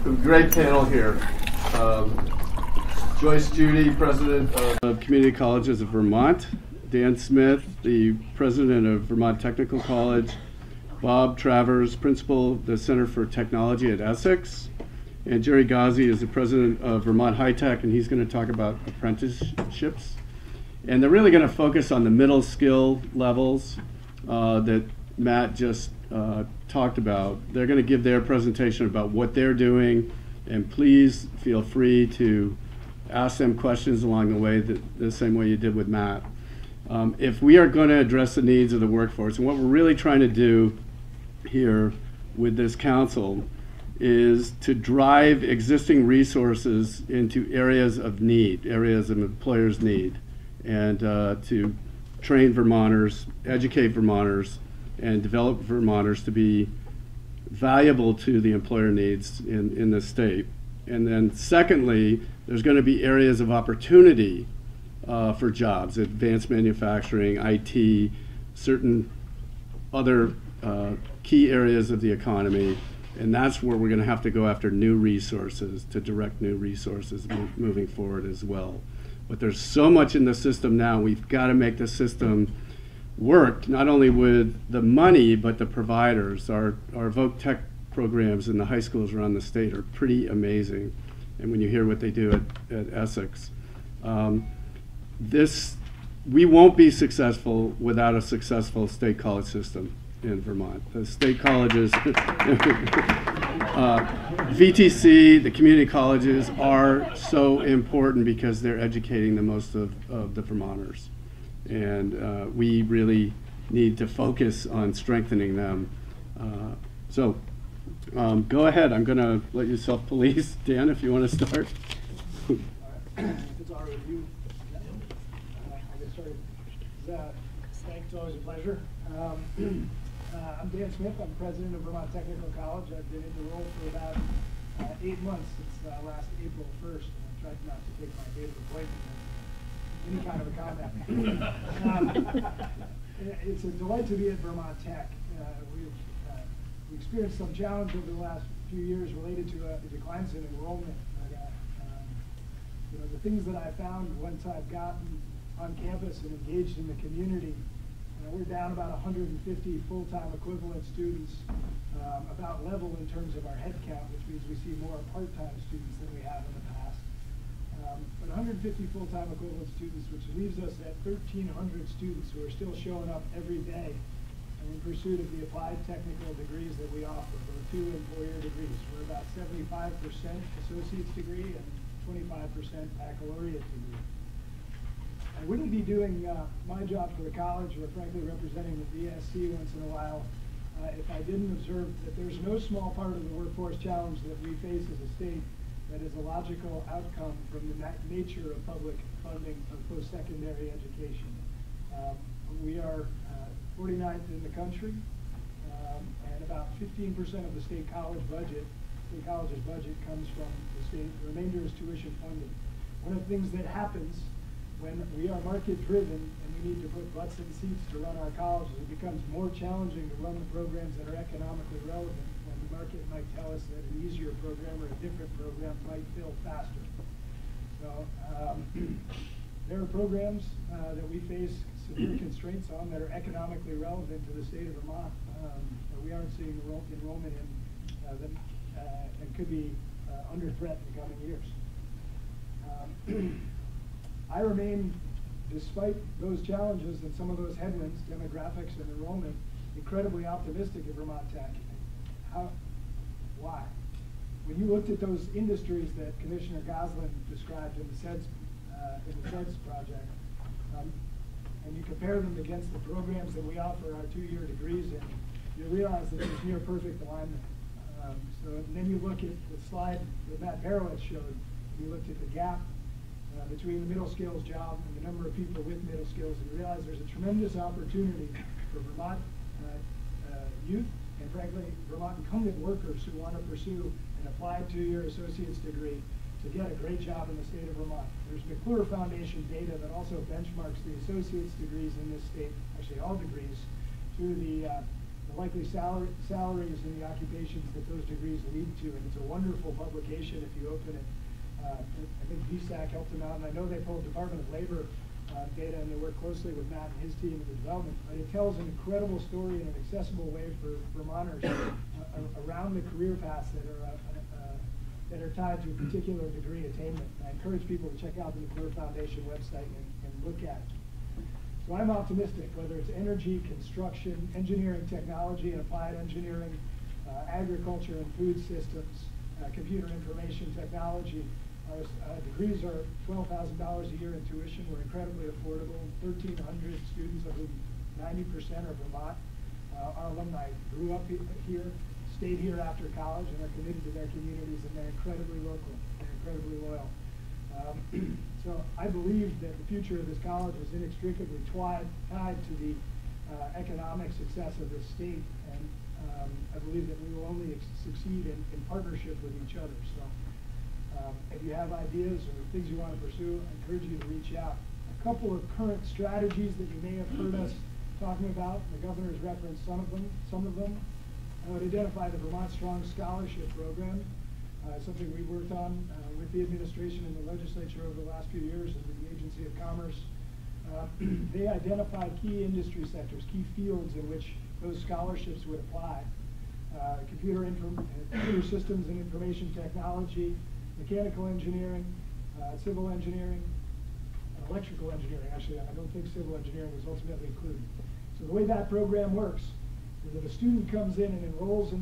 A great panel here. Joyce Judy, President of Community Colleges of Vermont. Dan Smith, the President of Vermont Technical College. Bob Travers, Principal of the Center for Technology at Essex. And Jerry Ghazi is the President of Vermont High Tech, and he's going to talk about apprenticeships. And they're really going to focus on the middle skill levels that Matt just talked about. They're going to give their presentation about what they're doing, and please feel free to ask them questions along the way, the same way you did with Matt. If we are going to address the needs of the workforce, and what we're really trying to do here with this council is to drive existing resources into areas of need, areas of employers' need, and to train Vermonters, educate Vermonters, and develop Vermonters to be valuable to the employer needs in the state. And then secondly, there's going to be areas of opportunity for jobs, advanced manufacturing, IT, certain other key areas of the economy. And that's where we're going to have to go after new resources to direct new resources moving forward as well. But there's so much in the system now, we've got to make the system work, not only with the money, but the providers. Our Voc Tech programs in the high schools around the state are pretty amazing. And when you hear what they do at Essex, we won't be successful without a successful state college system in Vermont. The state colleges, VTC, the community colleges are so important because they're educating the most of the Vermonters. And we really need to focus on strengthening them. Go ahead, I'm gonna let you self-police. Dan, if you want to start. It's all right with you. I'll get started. Thanks, it's always a pleasure. I'm Dan Smith. I'm president of Vermont Technical College. I've been in the role for about 8 months since last April 1st. And I tried not to take my date of appointment as any kind of a comment. It's a delight to be at Vermont Tech. We've experienced some challenge over the last few years related to the declines in enrollment. The things that I found once I've gotten on campus and engaged in the community, we're down about 150 full-time equivalent students, about level in terms of our head count, which means we see more part-time students than we have in the past. But 150 full-time equivalent students, which leaves us at 1,300 students who are still showing up every day in pursuit of the applied technical degrees that we offer, both 2 employer degrees. We're about 75% associate's degree and 25% baccalaureate degree. I wouldn't be doing my job for the college, or frankly representing the VSC once in a while, if I didn't observe that there's no small part of the workforce challenge that we face as a state that is a logical outcome from the nature of public funding of post-secondary education. We are 49th in the country, and about 15% of the state college's budget comes from the state. The remainder is tuition funding. One of the things that happens when we are market driven and we need to put butts in seats to run our colleges, it becomes more challenging to run the programs that are economically relevant, when the market might tell us that an easier program or a different program might fill faster. So there are programs that we face severe constraints on that are economically relevant to the state of Vermont that we aren't seeing enrollment in and could be under threat in the coming years. I remain, despite those challenges and some of those headwinds, demographics and enrollment, incredibly optimistic at Vermont Tech. Why? When you looked at those industries that Commissioner Goslin described in the SEDS project, and you compare them against the programs that we offer our 2-year degrees in, you realize that there's near perfect alignment. And then you look at the slide that Matt Barowitz showed, you looked at the gap between the middle skills job and the number of people with middle skills, and you realize there's a tremendous opportunity for Vermont youth and frankly Vermont incumbent workers who want to pursue an applied 2-year associate's degree to get a great job in the state of Vermont. There's McClure Foundation data that also benchmarks the associate's degrees in this state, actually all degrees, to the the likely salaries and the occupations that those degrees lead to. And it's a wonderful publication if you open it. I think VSAC helped them out, and I know they pulled Department of Labor data, and they work closely with Matt and his team in the development. But it tells an incredible story in an accessible way for Vermonters around the career paths that are tied to a particular degree attainment. And I encourage people to check out the McClure Foundation website and look at it. So I'm optimistic, whether it's energy, construction, engineering, technology, and applied engineering, agriculture and food systems, computer information technology. Our degrees are $12,000 a year in tuition. We're incredibly affordable. 1,300 students, of whom 90% are Vermont. Our alumni grew up here, stayed here after college, and are committed to their communities, and they're incredibly local. They're incredibly loyal. So I believe that the future of this college is inextricably tied to the economic success of this state, and I believe that we will only succeed in partnership with each other. So if you have ideas or things you want to pursue, I encourage you to reach out. A couple of current strategies that you may have heard us talking about, the governor's referenced some of them. I would identify the Vermont Strong Scholarship Program, something we worked on with the administration and the legislature over the last few years and with the Agency of Commerce. They identified key industry sectors, key fields in which those scholarships would apply. Computer systems and information technology, mechanical engineering, civil engineering, and electrical engineering. Actually, I don't think civil engineering was ultimately included. So the way that program works is that a student comes in and enrolls in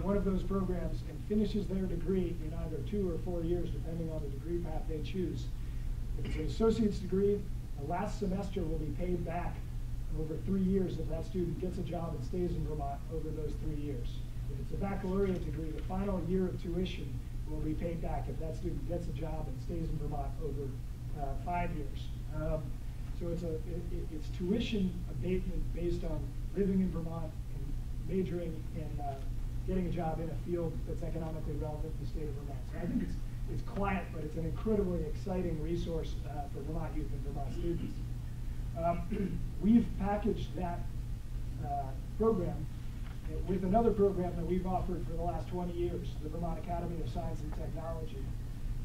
one of those programs and finishes their degree in either 2 or 4 years, depending on the degree path they choose. If it's an associate's degree, the last semester will be paid back over 3 years if that student gets a job and stays in Vermont over those 3 years. If it's a baccalaureate degree, the final year of tuition will be paid back if that student gets a job and stays in Vermont over 5 years. So it's tuition abatement based on living in Vermont and majoring in getting a job in a field that's economically relevant in the state of Vermont. So I think it's quiet, but it's an incredibly exciting resource for Vermont youth and Vermont students. We've packaged that program with another program that we've offered for the last 20 years, the Vermont Academy of Science and Technology.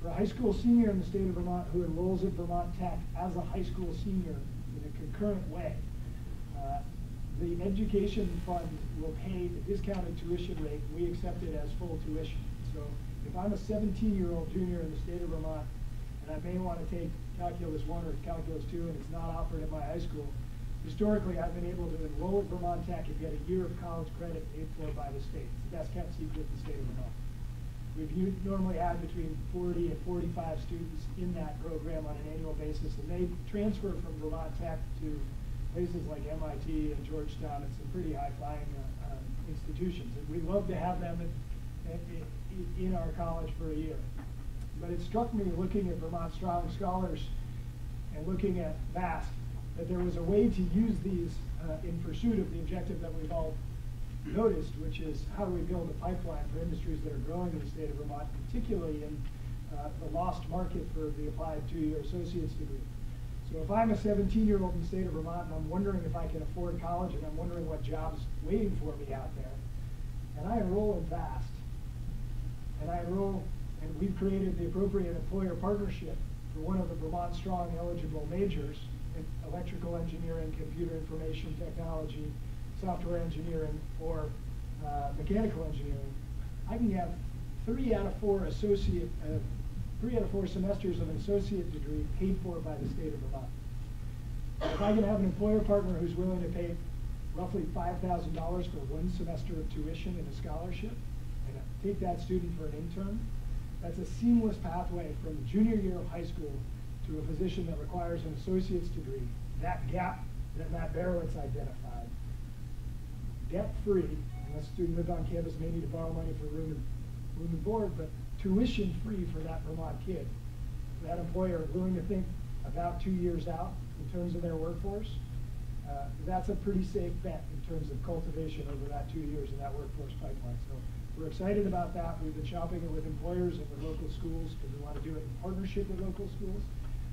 For a high school senior in the state of Vermont who enrolls at Vermont Tech as a high school senior in a concurrent way, the education fund will pay the discounted tuition rate, and we accept it as full tuition. So if I'm a 17-year-old junior in the state of Vermont, and I may want to take Calculus 1 or Calculus 2, and it's not offered at my high school, historically I've been able to enroll at Vermont Tech and get a year of college credit paid for by the state. It's the best kept secret in the state of Vermont. We've normally had between 40 and 45 students in that program on an annual basis, and they transfer from Vermont Tech to places like MIT and Georgetown and some pretty high-flying institutions. And we'd love to have them in our college for a year. But it struck me looking at Vermont Strong Scholars and looking at VAST that there was a way to use these in pursuit of the objective that we've all noticed, which is how do we build a pipeline for industries that are growing in the state of Vermont, particularly in the lost market for the applied 2-year associate's degree. So if I'm a 17-year-old in the state of Vermont and I'm wondering if I can afford college and I'm wondering what jobs waiting for me out there, and I enroll in VAST, and we've created the appropriate employer partnership for one of the Vermont Strong eligible majors in electrical engineering, computer information technology, software engineering, or mechanical engineering, I can have 3 out of 4 semesters of an associate degree paid for by the state of Vermont. If I can have an employer partner who's willing to pay roughly $5,000 for 1 semester of tuition and a scholarship, and take that student for an intern, that's a seamless pathway from the junior year of high school to a position that requires an associate's degree. That gap that Matt Barowitz identified, debt-free, unless a student lived on campus, may need to borrow money for room and board, but tuition-free for that Vermont kid. That employer willing to think about 2 years out in terms of their workforce, that's a pretty safe bet in terms of cultivation over that 2 years in that workforce pipeline. So we're excited about that. We've been shopping it with employers and with local schools because we want to do it in partnership with local schools.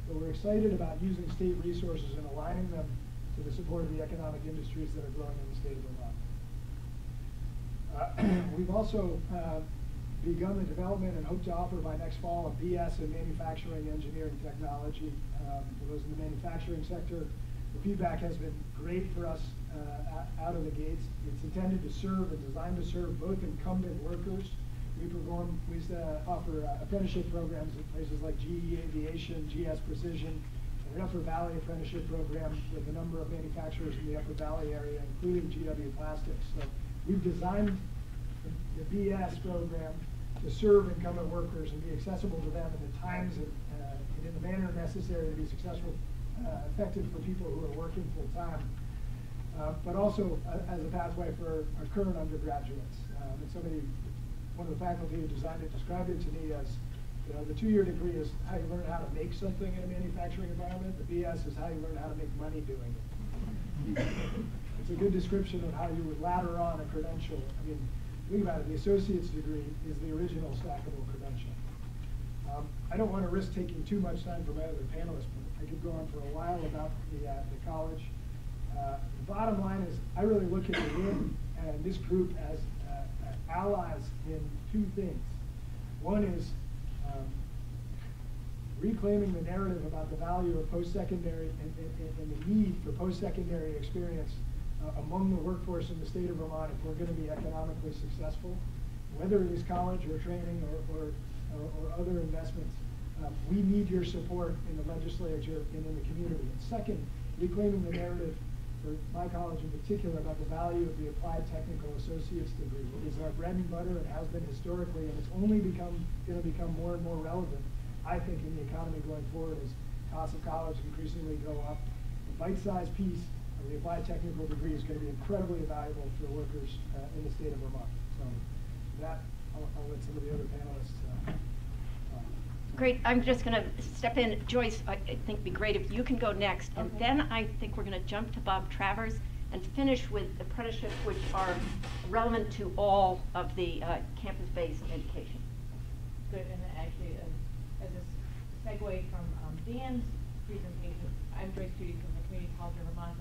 But we're excited about using state resources and aligning them to the support of the economic industries that are growing in the state of Vermont. We've also begun the development and hope to offer by next fall a BS in manufacturing engineering technology. For those in the manufacturing sector, the feedback has been great for us out of the gates. It's intended to serve and designed to serve both incumbent workers. We offer apprenticeship programs at places like GE Aviation, GS Precision, and an Upper Valley apprenticeship program with a number of manufacturers in the Upper Valley area, including GW Plastics. So we've designed the BS program to serve incumbent workers and be accessible to them in the times and in the manner necessary to be successful, effective for people who are working full time, but also as a pathway for our current undergraduates. And one of the faculty who designed it described it to me as, you know, the 2-year degree is how you learn how to make something in a manufacturing environment. The BS is how you learn how to make money doing it. It's a good description of how you would ladder on a credential. I mean, think about it, the associate's degree is the original stackable credential. I don't want to risk taking too much time for my other panelists, but I could go on for a while about the college. The bottom line is I really look at the WIN and this group as allies in 2 things. One is reclaiming the narrative about the value of post-secondary and the need for post-secondary experience among the workforce in the state of Vermont if we're going to be economically successful, whether it is college or training or other investments. We need your support in the legislature and in the community. And second, reclaiming the narrative for my college in particular about the value of the applied technical associate's degree. It is our bread and butter and has been historically, and it's only going to become more and more relevant, I think, in the economy going forward as costs of college increasingly go up. The bite-sized piece of the applied technical degree is going to be incredibly valuable for workers in the state of Vermont. So with that, I'll let some of the other panelists Great. I'm just going to step in. Joyce, I think it'd be great if you can go next. And then I think we're going to jump to Bob Travers and finish with apprenticeships, which are relevant to all of the campus-based education. Good. And actually, as a segue from Dan's presentation, I'm Joyce Judy from the Community College of Vermont.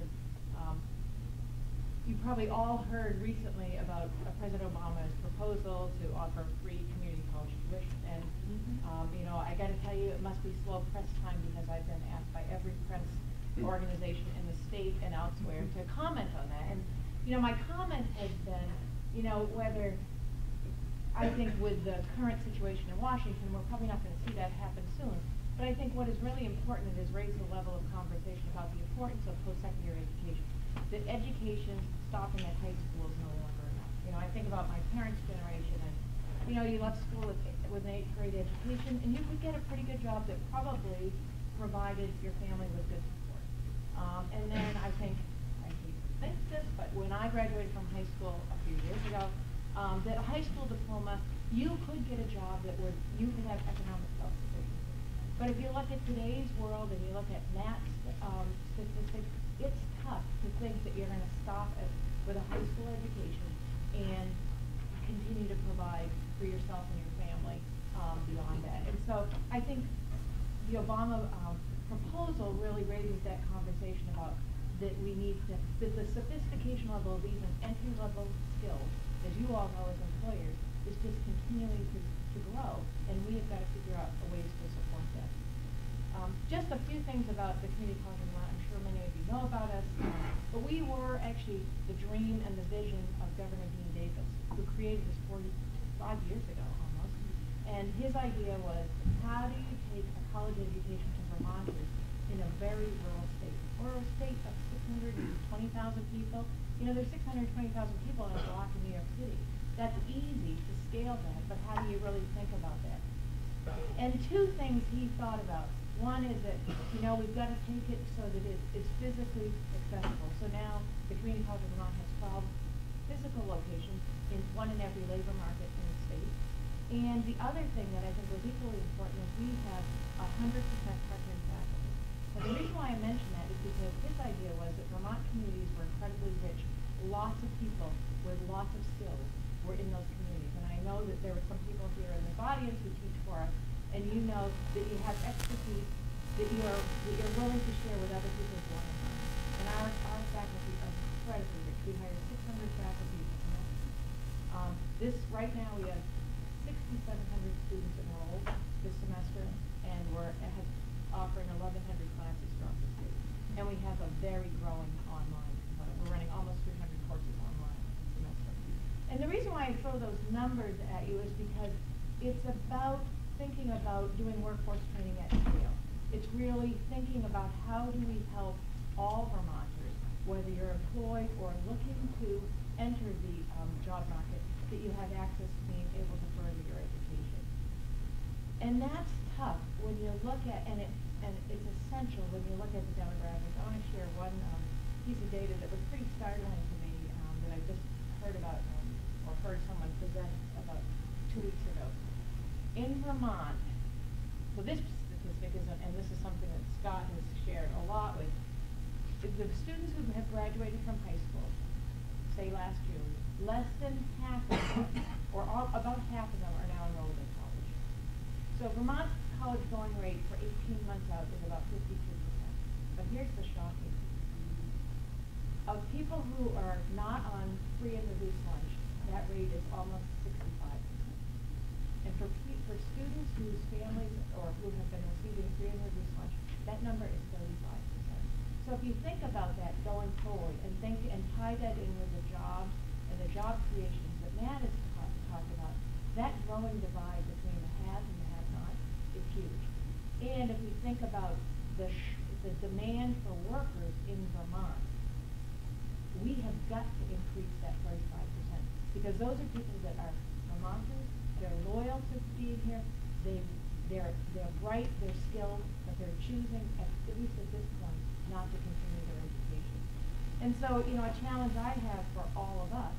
You probably all heard recently about President Obama's proposal to offer free community college tuition. And, you know, I got to tell you, it must be slow press time because I've been asked by every press organization in the state and elsewhere to comment on that. And, you know, my comment has been, you know, whether I think with the current situation in Washington, we're probably not going to see that happen soon. But I think what is really important is raise the level of conversation about the importance of post-secondary education. That education stopping at high school is no longer enough. You know, I think about my parents' generation, and you know, you left school with an 8th grade education, and you could get a pretty good job that probably provided your family with good support. And then I think, I hate to think this, but when I graduated from high school a few years ago, that a high school diploma, you could get a job that you could have economic self-sufficiency. But if you look at today's world and you look at math statistics, it's tough to think that you're going to stop with a high school education and continue to provide for yourself and your family beyond that. And so I think the Obama proposal really raises that conversation about that we need to, that the sophistication level of even entry-level skills, as you all know as employers, is just continuing to grow, and we have got to figure out ways to support that. Just a few things about the Community College of Vermont. I'm sure many of you know about us, but we were actually the dream and the vision of Governor Dean Davis, who created this 45 years ago almost. And his idea was, how do you take a college education to Vermonters in a very rural state? Or a state of 620,000 people. You know, there's 620,000 people in a block in New York City. That's easy to scale that, but how do you really think about that? And 2 things he thought about. One is that, you know, we've got to take it so that it's physically accessible. So now the Community College of Vermont has 12 physical locations, one in every labor market in the state. And the other thing that I think was equally important is we have 100% part-time faculty. And the reason why I mention that is because his idea was that Vermont communities were incredibly rich. Lots of people with lots of skills were in those communities. And I know that there were some people here in this audience who teach for us, and you know that you have expertise that you're willing to share with other people who want to learn. And our faculty are incredibly rich. We hire 600 faculty. Right now we have 6,700 students enrolled this semester, and we're offering 1,100 classes throughout the state. And we have a very growing online component. We're running almost 300 courses online this semester. And the reason why I throw those numbers at you is because it's about thinking about doing workforce training at scale. It's really thinking about how do we help all Vermonters, whether you're employed or looking to enter the job market, that you have access to being able to further your education. And that's tough when you look at, and it's essential when you look at the demographics. I want to share one piece of data that was pretty startling to me that I just heard about, or heard someone present about 2 weeks ago. In Vermont, so this statistic is, and this is something that Scott has shared a lot with, the students who have graduated from high school, say last year, less than half of them, or about half of them, are now enrolled in college. So Vermont's college going rate for 18 months out is about 52%. But here's the shocking. Of people who are not on free and reduced lunch, that rate is almost 65%. And for students whose families or who have been receiving free and reduced lunch, that number is 35%. So if you think about that going forward and tie that in with the jobs and the job creations that Matt has talked about, that growing divide between the haves and the have-nots is huge. And if we think about the demand for workers in Vermont, we have got to increase that 35%, because those are people that are Vermonters, they're loyal to being here, they're bright, they're skilled, but they're choosing, at least at this point, not to continue their education. And so, a challenge I have for all of us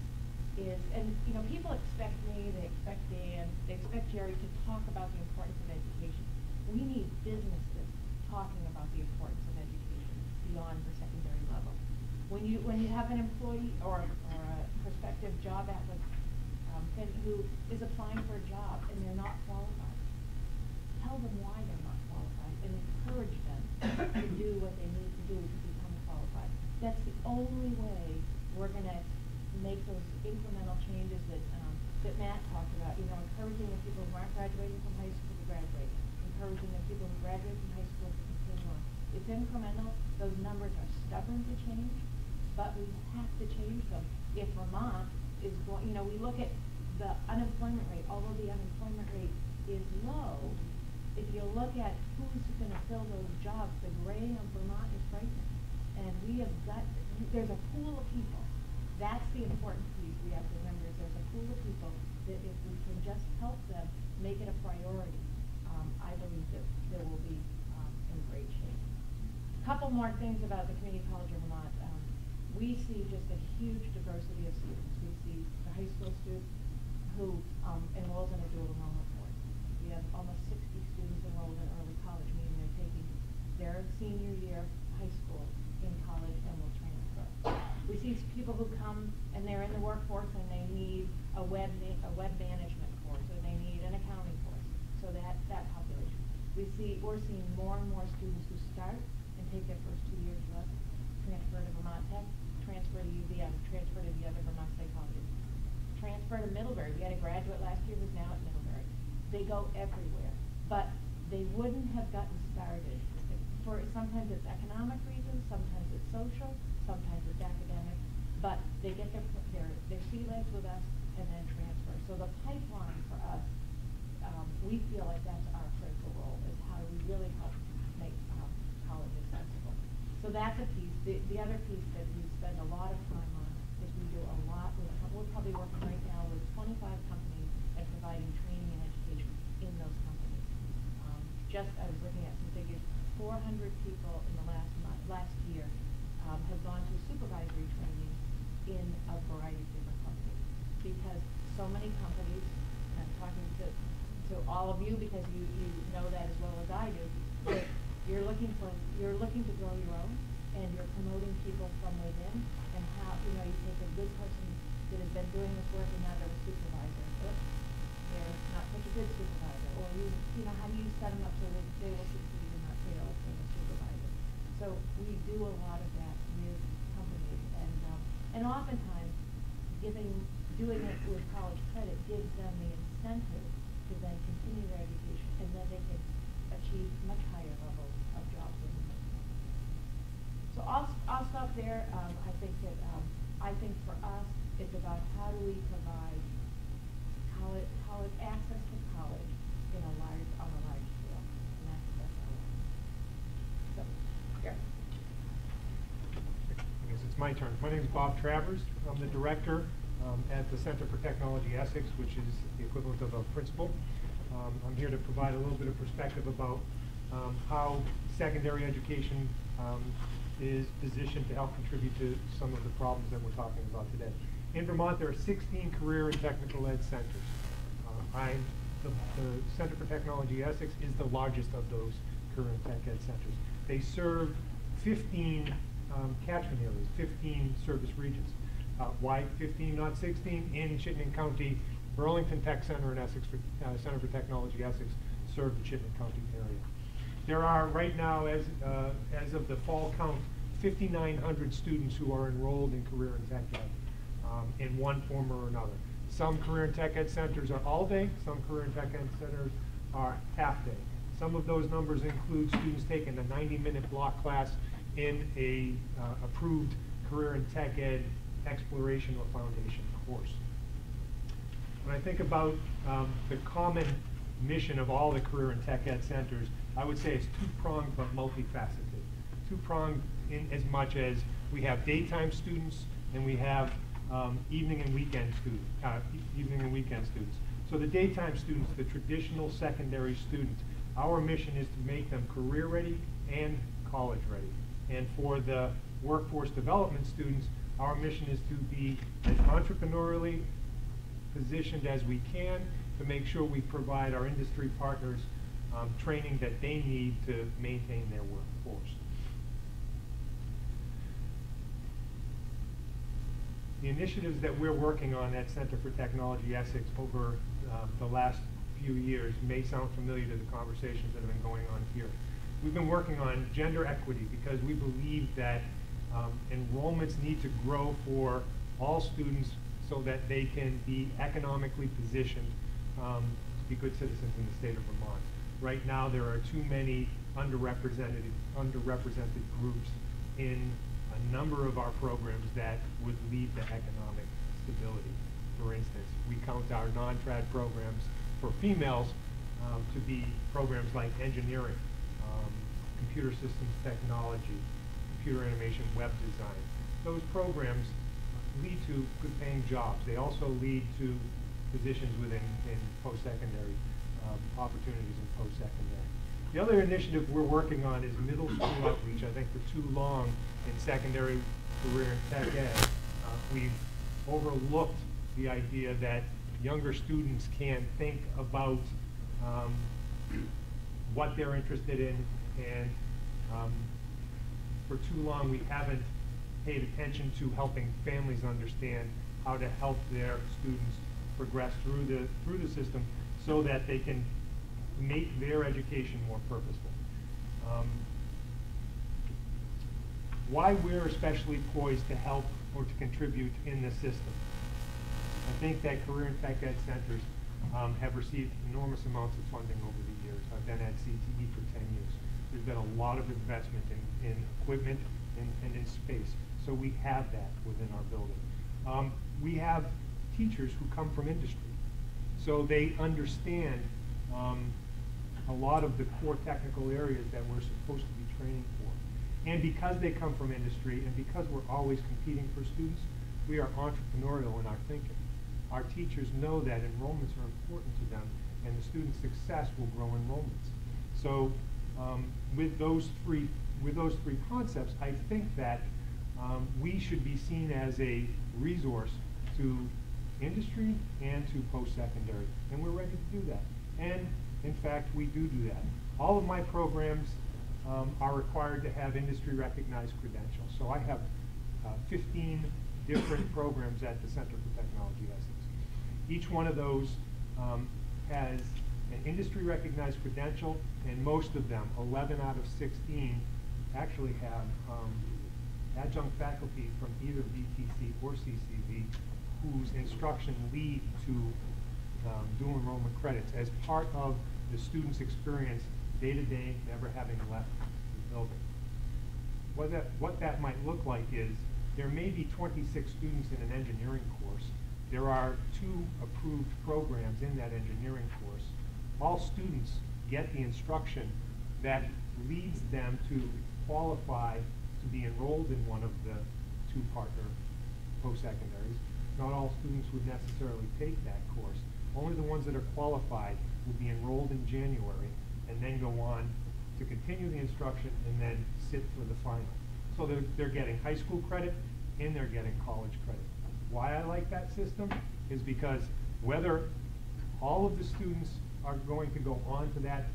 is, and people expect me, they expect Dan, they expect Jerry to talk about the importance of education. We need businesses talking about the importance of education beyond the secondary level. When you have an employee or a prospective job applicant who is applying for a job and they're not qualified, tell them why they're not qualified and encourage them to do what they need to do to become qualified. That's the only way we're going to make those incremental changes that Matt talked about. Encouraging the people who aren't graduating from high school to graduate, encouraging the people who graduate from high school to continue on. It's incremental. Those numbers are stubborn to change, but we have to change them. If Vermont is going, we look at the unemployment rate, although the unemployment rate is low, if you look at who's going to fill those jobs, the gray of Vermont is frightening. And there's a pool of people. That's the important piece we have to remember, is there's a pool of people that if we can just help them make it a priority, I believe that there will be in great shape. A couple more things about the Community College of Vermont. We see just a huge diversity of students. We see the high school student who enrolls in a dual enrollment course. We have almost 60 students enrolled in early college, meaning they're taking their senior year of high school in college and will transfer. We see people who come and they're in the workforce and they need a web management course, or they need an accounting course. So that population. We're seeing more and more students who start and take their first 2 years with us, transfer to Vermont Tech, transfer to UVM, transfer to the other Vermont State colleges, transfer to Middlebury. We had a graduate last year who's now at Middlebury. They go everywhere, but they wouldn't have gotten started. Sometimes it's economic reasons, sometimes it's social, sometimes it's academic, but they get their sea legs with us and then transfer. So the pipeline for us, we feel like that's our critical role, is how do we really help make college accessible. So that's a piece. The other piece that we spend a lot of time on is we do a lot we're probably working right now with 25 companies and providing training and education in those companies. I was looking at some figures. 400 people in the last year have gone through supervisory training in a variety of different companies, because so many companies, and I'm talking to all of you because you know that as well as I do, that you're looking to grow your own, and you're promoting people from within, and how you take a good person that has been doing this work and now they're a supervisor. Oops, they're not such a good supervisor, or how do you set them up so that they will succeed and not fail as being a supervisor? So we do a lot of that with companies, and oftentimes doing it with college incentive to then continue their education, and then they can achieve much higher levels of jobs in the workforce. So I'll stop there. I think that I think for us, it's about how do we provide college access to college on a large scale, and that's our work. So, here. I guess it's my turn. My name is Bob Travers. I'm the director at the Center for Technology Essex, which is the equivalent of a principal. I'm here to provide a little bit of perspective about how secondary education is positioned to help contribute to some of the problems that we're talking about today. In Vermont, there are 16 career and technical ed centers. The Center for Technology Essex is the largest of those career and tech ed centers. They serve 15 catchment areas, 15 service regions. Why 15, not 16? In Chittenden County, Burlington Tech Center and Essex Center for Technology Essex serve the Chittenden County area. There are right now, as of the fall count, 5,900 students who are enrolled in career and tech ed in one form or another. Some career and tech ed centers are all day, some career and tech ed centers are half day. Some of those numbers include students taking a 90-minute block class in a approved career and tech ed exploration or foundation course. When I think about the common mission of all the career and tech ed centers, I would say it's two-pronged but multifaceted. Two-pronged in as much as we have daytime students and we have evening and weekend students. So the daytime students, the traditional secondary students, our mission is to make them career ready and college ready. And for the workforce development students, our mission is to be as entrepreneurially positioned as we can to make sure we provide our industry partners training that they need to maintain their workforce. The initiatives that we're working on at Center for Technology Essex over the last few years may sound familiar to the conversations that have been going on here. We've been working on gender equity because we believe that enrollments need to grow for all students so that they can be economically positioned to be good citizens in the state of Vermont. Right now there are too many underrepresented groups in a number of our programs that would lead to economic stability. For instance, we count our non-trad programs for females to be programs like engineering, computer systems technology, computer animation, web design. Those programs lead to good paying jobs. They also lead to positions within post-secondary opportunities in post-secondary. The other initiative we're working on is middle school outreach. I think for too long in secondary career and tech ed, we've overlooked the idea that younger students can think about what they're interested in, and for too long we haven't paid attention to helping families understand how to help their students progress through the system so that they can make their education more purposeful. Why we're especially poised to help or to contribute in this system. I think that career and tech ed centers have received enormous amounts of funding over the years. I've been at CTE for 10 years. There's been a lot of investment in equipment and in space. So we have that within our building. We have teachers who come from industry. So they understand a lot of the core technical areas that we're supposed to be training for. And because they come from industry and because we're always competing for students, we are entrepreneurial in our thinking. Our teachers know that enrollments are important to them and the student success will grow enrollments. So with those three concepts, I think that we should be seen as a resource to industry and to post-secondary, and we're ready to do that. And in fact, we do that. All of my programs are required to have industry-recognized credentials. So I have 15 different programs at the Center for Technology Essex. Each one of those has an industry-recognized credential, and most of them, 11 out of 16, actually have adjunct faculty from either VTC or CCV whose instruction lead to dual enrollment credits as part of the student's experience day to day, never having left the building. What that might look like is there may be 26 students in an engineering course. There are 2 approved programs in that engineering course. All students get the instruction that leads them to qualify to be enrolled in one of the 2 partner post-secondaries. Not all students would necessarily take that course. Only the ones that are qualified will be enrolled in January and then go on to continue the instruction and then sit for the final. So they're getting high school credit and they're getting college credit. Why I like that system is because whether all of the students are going to go on to that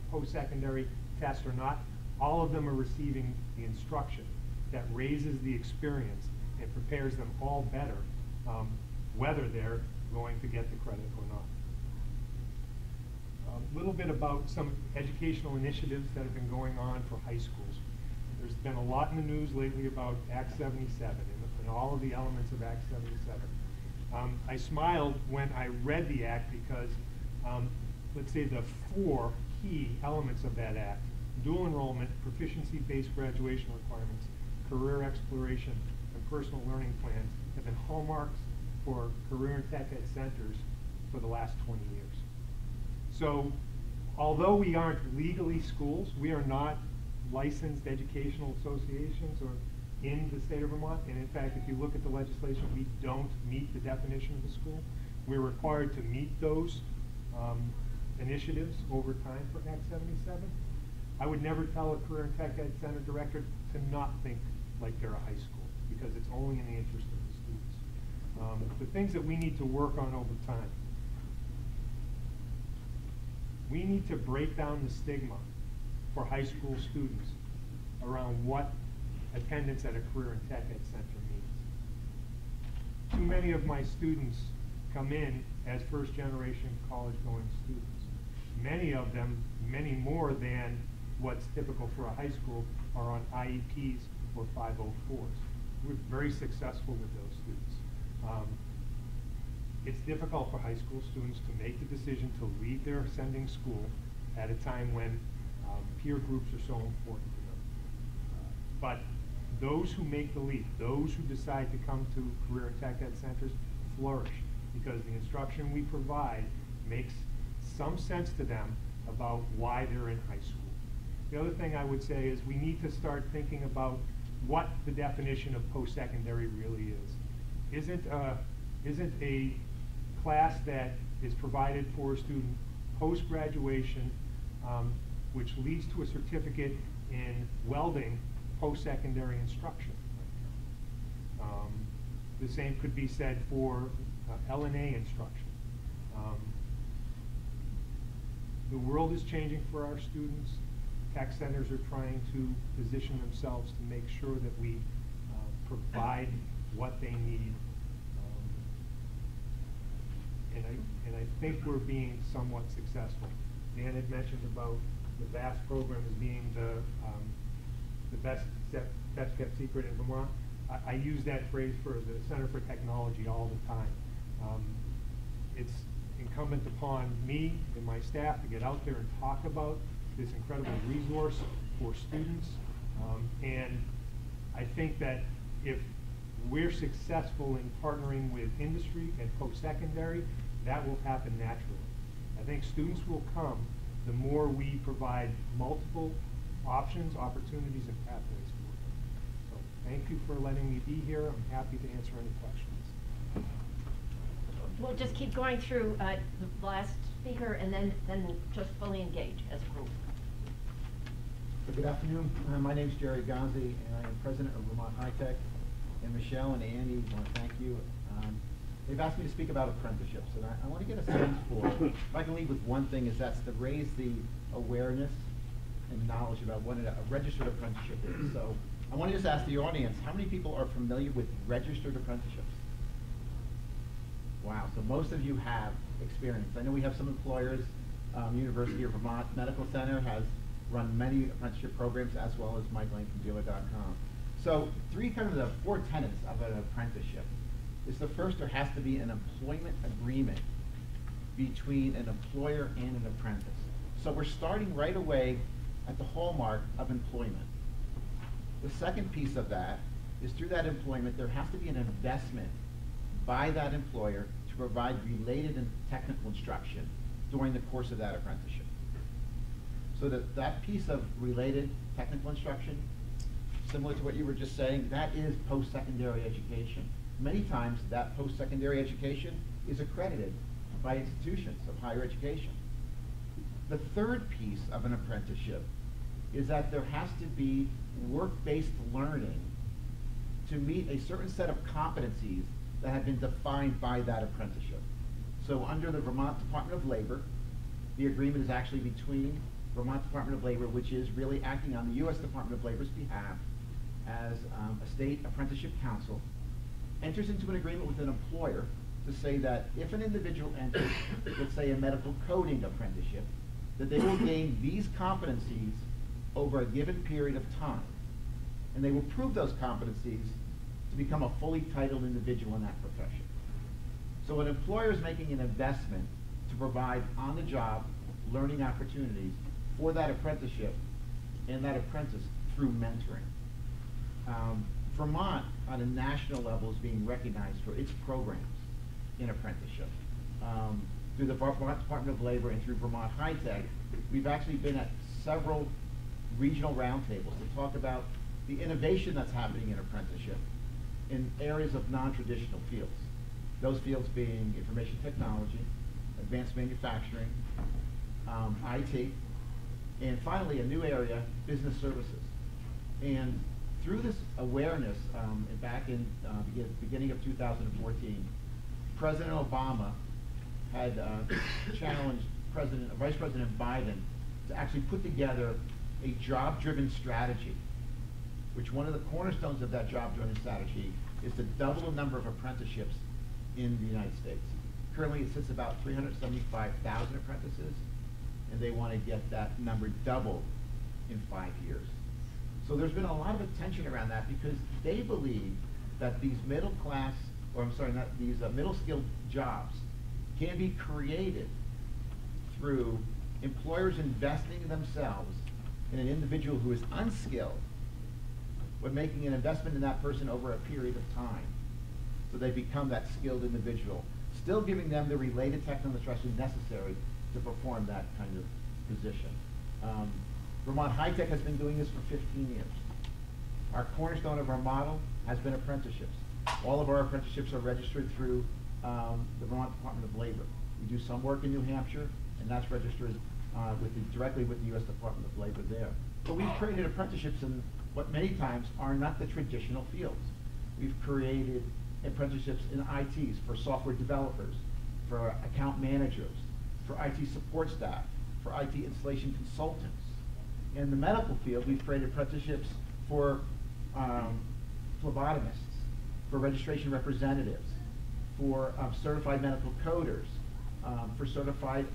post-secondary test or not, all of them are receiving the instruction that raises the experience and prepares them all better, whether they're going to get the credit or not. A little bit about some educational initiatives that have been going on for high schools. There's been a lot in the news lately about Act 77 and all of the elements of Act 77. I smiled when I read the act because, let's say, the 4 key elements of that act: dual enrollment, proficiency-based graduation requirements, career exploration, and personal learning plans have been hallmarks for career and tech ed centers for the last 20 years. So, although we aren't legally schools, we are not licensed educational associations or in the state of Vermont, and in fact, if you look at the legislation, we don't meet the definition of a school. We're required to meet those initiatives over time for Act 77. I would never tell a career and tech ed center director to not think like they're a high school, because it's only in the interest of the students. The things that we need to work on over time. We need to break down the stigma for high school students around what attendance at a career and tech ed center means. Too many of my students come in as first-generation college-going students. Many of them, many more than what's typical for a high school, are on IEPs or 504s. We're very successful with those students. It's difficult for high school students to make the decision to leave their ascending school at a time when peer groups are so important to them. But those who make the leap, those who decide to come to career and tech ed centers, flourish because the instruction we provide makes some sense to them about why they're in high school. The other thing I would say is we need to start thinking about what the definition of post-secondary really is. Isn't a class that is provided for a student post-graduation, which leads to a certificate in welding, post-secondary instruction? The same could be said for L&A instruction. The world is changing for our students. Tech centers are trying to position themselves to make sure that we provide what they need. And I think we're being somewhat successful. Dan had mentioned about the VAST program as being the best kept secret in Vermont. I use that phrase for the Center for Technology all the time. It's incumbent upon me and my staff to get out there and talk about this incredible resource for students. And I think that if we're successful in partnering with industry and post-secondary, that will happen naturally. I think students will come the more we provide multiple options, opportunities, and pathways for them. So thank you for letting me be here. I'm happy to answer any questions. We'll just keep going through the last speaker and then we'll just fully engage as a group. Good afternoon. My name is Jerry Gonzi, and I am president of Vermont High Tech. And Michelle and Andy, I want to thank you. They've asked me to speak about apprenticeships, and I want to get a sense for, if I can leave with one thing, is that's to raise the awareness and knowledge about what a registered apprenticeship is. So I want to just ask the audience, how many people are familiar with registered apprenticeships? Wow, so most of you have experience. I know we have some employers. University of Vermont Medical Center has run many apprenticeship programs, as well as Mike Lane from Dealer.com. So the 4 tenets of an apprenticeship is the first, there has to be an employment agreement between an employer and an apprentice. So we're starting right away at the hallmark of employment. The second piece of that is through that employment, there has to be an investment by that employer to provide related and technical instruction during the course of that apprenticeship. So that piece of related technical instruction, similar to what you were just saying, that is post-secondary education. Many times that post-secondary education is accredited by institutions of higher education. The third piece of an apprenticeship is that there has to be work-based learning to meet a certain set of competencies that have been defined by that apprenticeship. So under the Vermont Department of Labor, the agreement is actually between Vermont Department of Labor, which is really acting on the U.S. Department of Labor's behalf as a state apprenticeship council, enters into an agreement with an employer to say that if an individual enters, let's say, a medical coding apprenticeship, that they will gain these competencies over a given period of time. And they will prove those competencies to become a fully titled individual in that profession. So an employer is making an investment to provide on-the-job learning opportunities for that apprenticeship and that apprentice through mentoring. Vermont, on a national level, is being recognized for its programs in apprenticeship. Through the Vermont Department of Labor and through Vermont High Tech, we've actually been at several regional roundtables to talk about the innovation that's happening in apprenticeship in areas of non-traditional fields. Those fields being information technology, advanced manufacturing, IT, and finally a new area, business services. And through this awareness, back in beginning of 2014, President Obama had challenged Vice President Biden to actually put together a job-driven strategy, which one of the cornerstones of that job-driven strategy is to double the number of apprenticeships in the United States. Currently it sits about 375,000 apprentices, and they want to get that number doubled in 5 years. So there's been a lot of attention around that because they believe that these middle skilled jobs can be created through employers investing in themselves in an individual who is unskilled, but making an investment in that person over a period of time so they become that skilled individual, still giving them the related technical instruction necessary to perform that kind of position. Vermont High Tech has been doing this for 15 years. Our cornerstone of our model has been apprenticeships. All of our apprenticeships are registered through the Vermont Department of Labor. We do some work in New Hampshire, and that's registered directly with the U.S. Department of Labor there. But we've created apprenticeships in what many times are not the traditional fields. We've created apprenticeships in ITs for software developers, for account managers, for IT support staff, for IT installation consultants. In the medical field, we've created apprenticeships for phlebotomists, for registration representatives, for certified medical coders, for certified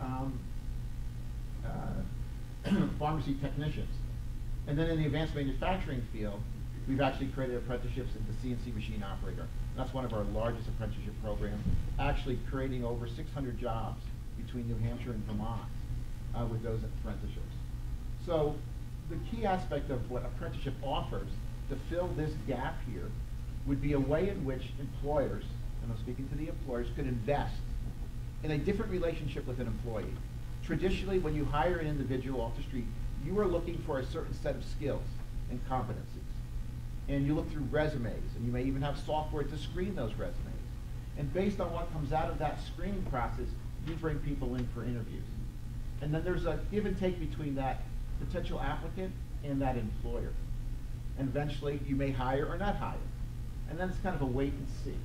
pharmacy technicians. And then in the advanced manufacturing field, we've actually created apprenticeships into CNC machine operator. That's one of our largest apprenticeship programs, actually creating over 600 jobs between New Hampshire and Vermont with those apprenticeships. So the key aspect of what apprenticeship offers to fill this gap here would be a way in which employers, and I'm speaking to the employers, could invest in a different relationship with an employee. Traditionally, when you hire an individual off the street, you are looking for a certain set of skills and competencies. And you look through resumes, and you may even have software to screen those resumes. And based on what comes out of that screening process, you bring people in for interviews. And then there's a give and take between that potential applicant and that employer. And eventually, you may hire or not hire. And then it's kind of a wait and see.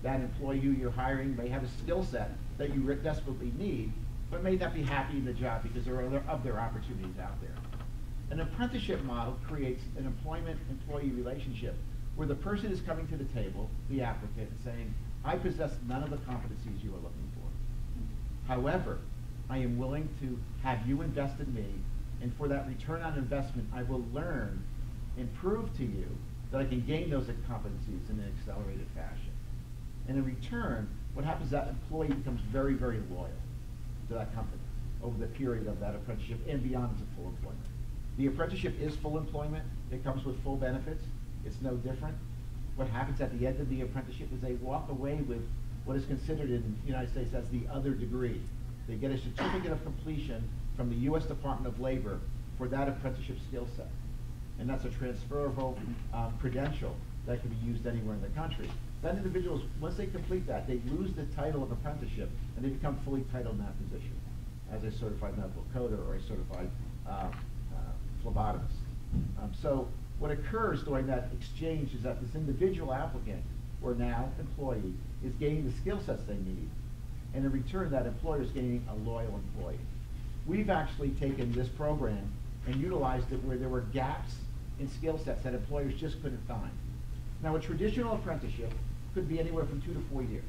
That employee you're hiring may have a skill set that you desperately need, but may not be happy in the job because there are other opportunities out there. An apprenticeship model creates an employment-employee relationship where the person is coming to the table, the applicant, and saying, I possess none of the competencies you are looking for. However, I am willing to have you invest in me, and for that return on investment, I will learn and prove to you that I can gain those competencies in an accelerated fashion. And in return, what happens is that employee becomes very, very loyal. to that company over the period of that apprenticeship and beyond into full employment. The apprenticeship is full employment. It comes with full benefits. It's no different. What happens at the end of the apprenticeship is they walk away with what is considered in the United States as the other degree. They get a certificate of completion from the U.S. Department of Labor for that apprenticeship skill set. And that's a transferable credential that can be used anywhere in the country. Then individuals, once they complete that, they lose the title of apprenticeship and they become fully titled in that position as a certified medical coder or a certified phlebotomist. So what occurs during that exchange is that this individual applicant, or now employee, is gaining the skill sets they need, and in return that employer is gaining a loyal employee. We've actually taken this program and utilized it where there were gaps in skill sets that employers just couldn't find. Now a traditional apprenticeship could be anywhere from 2 to 4 years.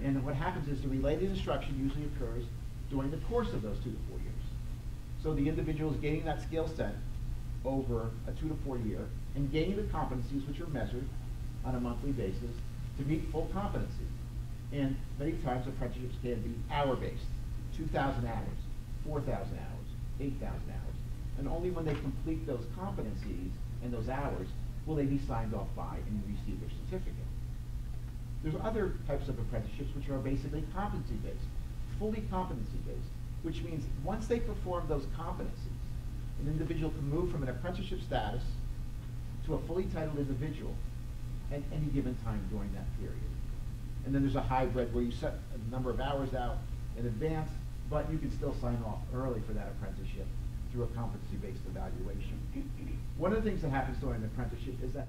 And what happens is the related instruction usually occurs during the course of those 2 to 4 years. So the individual is gaining that skill set over a 2 to 4 year and gaining the competencies which are measured on a monthly basis to meet full competency. And many times apprenticeships can be hour-based, 2,000 hours, 4,000 hours, 8,000 hours. And only when they complete those competencies and those hours will they be signed off by and receive their certificate. There's other types of apprenticeships which are basically competency-based, fully competency-based, which means once they perform those competencies, an individual can move from an apprenticeship status to a fully titled individual at any given time during that period. And then there's a hybrid where you set a number of hours out in advance, but you can still sign off early for that apprenticeship through a competency-based evaluation. One of the things that happens during an apprenticeship is that